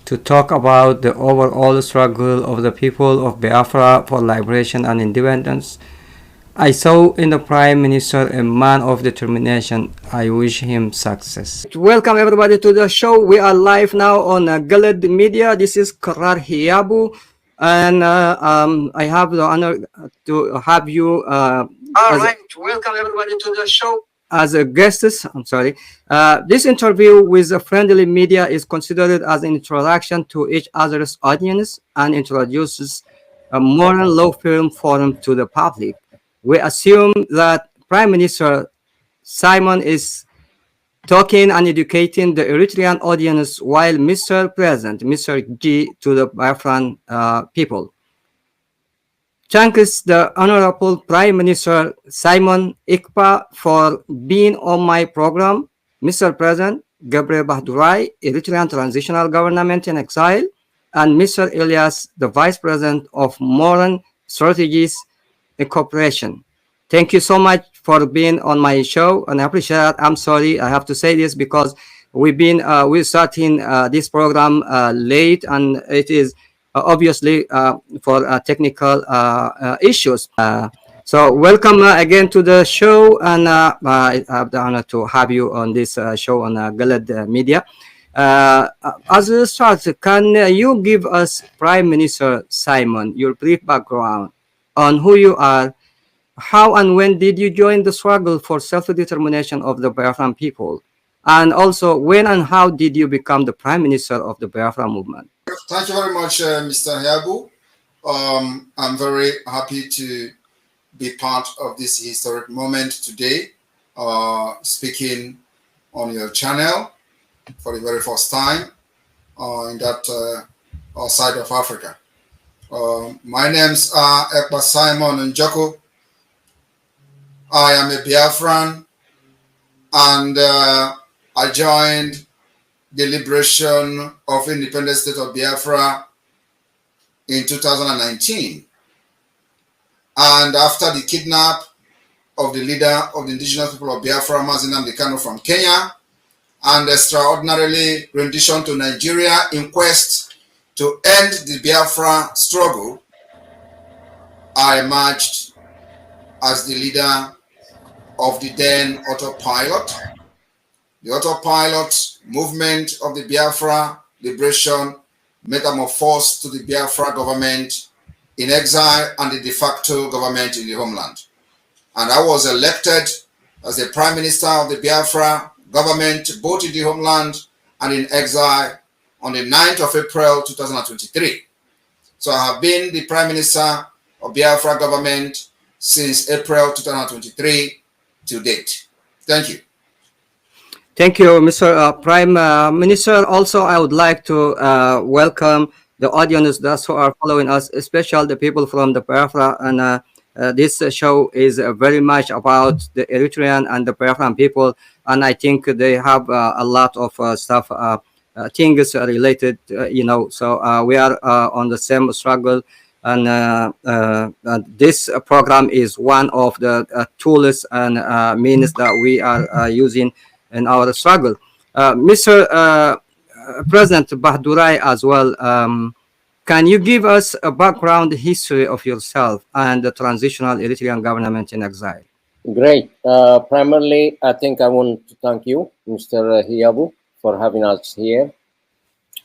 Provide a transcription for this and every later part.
to talk about the overall struggle of the people of Biafra for liberation and independence. I saw in the Prime Minister a man of determination. I wish him success. Welcome everybody to the show. We are live now on Galed Media. This is Karar Hiabu, and I have the honor to have you. Welcome everybody to the show. As a guest, I'm sorry. This interview with a friendly media is considered as an introduction to each other's audience and introduces a moral law firm forum to the public. We assume that Prime Minister Simon is talking and educating the Eritrean audience while Mr. President, Mr. G, to the Biafran people. Thanks the Honorable Prime Minister Simon Ikpa for being on my program. Mr. President Gabriel Bahdurai, Eritrean Transitional Government in Exile, and Mr. Elias, the Vice President of Modern Strategies Incorporation. Thank you so much for being on my show, and I appreciate it. I'm sorry I have to say this because we're starting this program late, and it is obviously for technical issues. So welcome again to the show, and I have the honor to have you on this show on Galed Media. As a start, can you give us, Prime Minister Simon, your brief background on who you are, how and when did you join the struggle for self-determination of the Biafran people, and also when and how did you become the Prime Minister of the Biafra movement? Thank you very much, Mr. Hiabu. I'm very happy to be part of this historic moment today, speaking on your channel for the very first time in that side of Africa. My name's Ekpa Simon Njoko. I am a Biafran, and I joined the liberation of independent state of Biafra in 2019. And after the kidnap of the leader of the indigenous people of Biafra, Mazi Nnamdi Kanu, from Kenya, and extraordinarily rendition to Nigeria in quest to end the Biafra struggle, I emerged as the leader of the then autopilot. The autopilot movement of the Biafra liberation metamorphosed to the Biafra government in exile and the de facto government in the homeland. And I was elected as the Prime Minister of the Biafra government, both in the homeland and in exile, on the 9th of April 2023. So I have been the Prime Minister of Biafra government since April 2023 to date. Thank you. Thank you, Mr. Prime Minister. Also, I would like to welcome the audience that are following us, especially the people from the Biafra. And this show is very much about the Eritrean and the Biafran people. And I think they have a lot of stuff, things related, So we are on the same struggle. And this program is one of the tools and means that we are using in our struggle. Mr. President Bahdurai as well, can you give us a background history of yourself and the transitional Eritrean government in exile? Great. Primarily, I think I want to thank you, Mr. Hiabu, for having us here.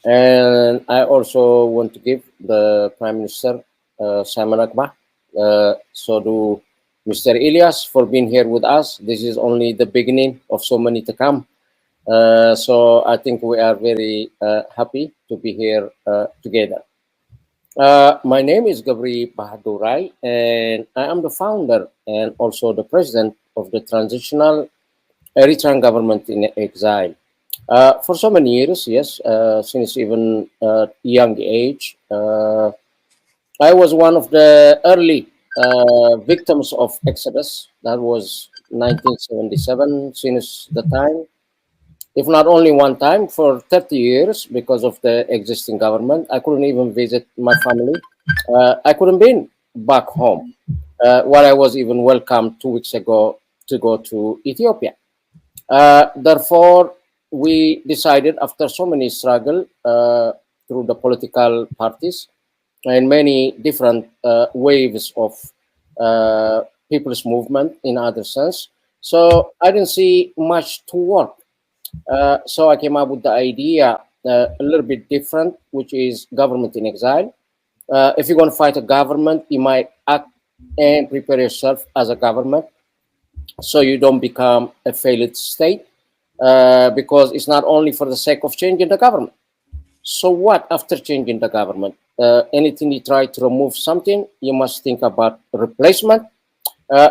And I also want to give the Prime Minister, Simon Akba, so do Mr. Elias for being here with us. This is only the beginning of so many to come. So I think we are very happy to be here together. My name is Gabriel Bahdurai, and I am the founder and also the president of the Transitional Eritrean Government in Exile. For so many years, yes, since even young age, I was one of the early victims of Exodus. That was 1977, since the time, if not only one time, for 30 years, because of the existing government. I couldn't even visit my family. I couldn't be back home, where I was even welcomed 2 weeks ago to go to Ethiopia. Therefore, we decided, after so many struggle, through the political parties and many different waves of people's movement in other sense. So I didn't see much to work. So I came up with the idea a little bit different, which is government in exile. If you're going to fight a government, you might act and prepare yourself as a government so you don't become a failed state, because it's not only for the sake of changing the government. So what after changing the government? Anything you try to remove something, you must think about replacement.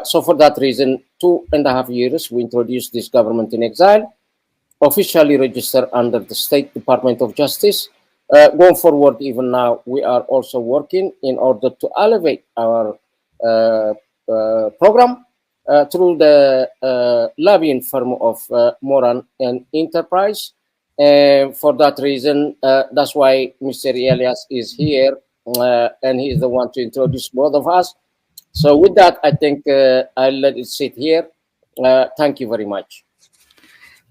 So for that reason, 2.5 years, we introduced this government in exile, officially registered under the State Department of Justice. Going forward, even now, we are also working in order to elevate our program through the lobbying firm of Moran and Enterprise. And for that reason, that's why Mr. Elias is here, and he's the one to introduce both of us. So with that, I think I'll let it sit here. Thank you very much.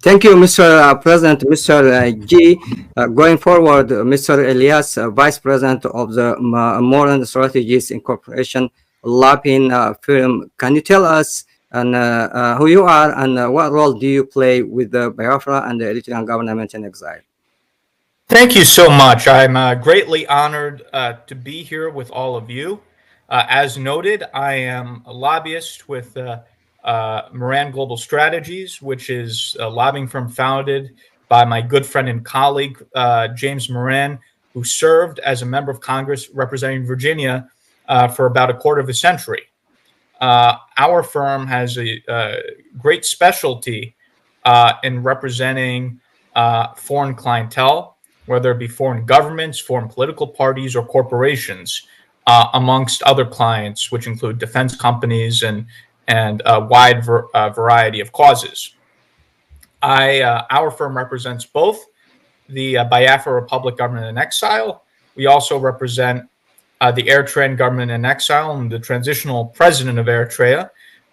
Thank you, Mr. President, Mr. G. Going forward, Mr. Elias, Vice President of the Moran Strategies Incorporation lobbying firm, can you tell us who you are and what role do you play with the Biafra and the Eritrean government in exile? Thank you so much. I'm greatly honored to be here with all of you. As noted, I am a lobbyist with Moran Global Strategies, which is a lobbying firm founded by my good friend and colleague, James Moran, who served as a member of Congress representing Virginia for about a quarter of a century. Our firm has a great specialty in representing foreign clientele, whether it be foreign governments, foreign political parties, or corporations, amongst other clients, which include defense companies and a wide variety of causes. Our firm represents both the Biafra Republic government in exile. We also represent the Eritrean government in exile and the transitional president of Eritrea,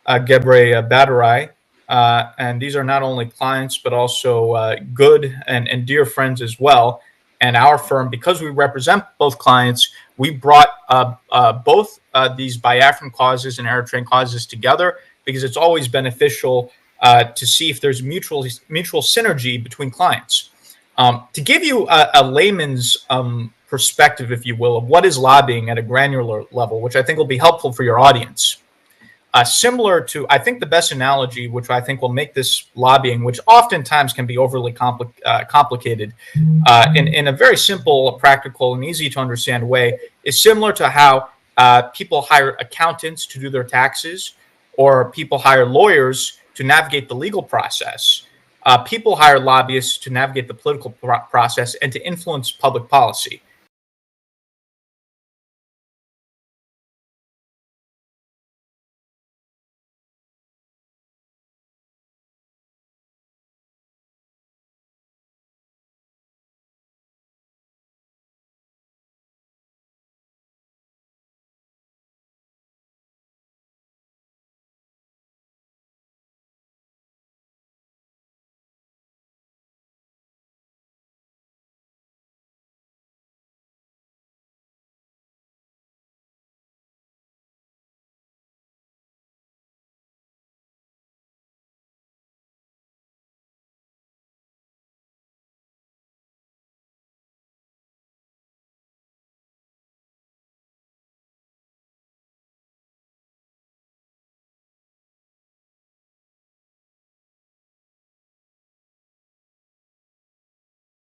BRGIE. And these are not only clients, but also good and dear friends as well. And our firm, because we represent both clients, we brought both these Biafran causes and Eritrean causes together because it's always beneficial to see if there's mutual synergy between clients. To give you a layman's perspective, if you will, of what is lobbying at a granular level, which I think will be helpful for your audience. Similar to, I think the best analogy, which I think will make this lobbying, which oftentimes can be overly complicated, in a very simple, practical, and easy to understand way, is similar to how people hire accountants to do their taxes, or people hire lawyers to navigate the legal process. People hire lobbyists to navigate the political process and to influence public policy.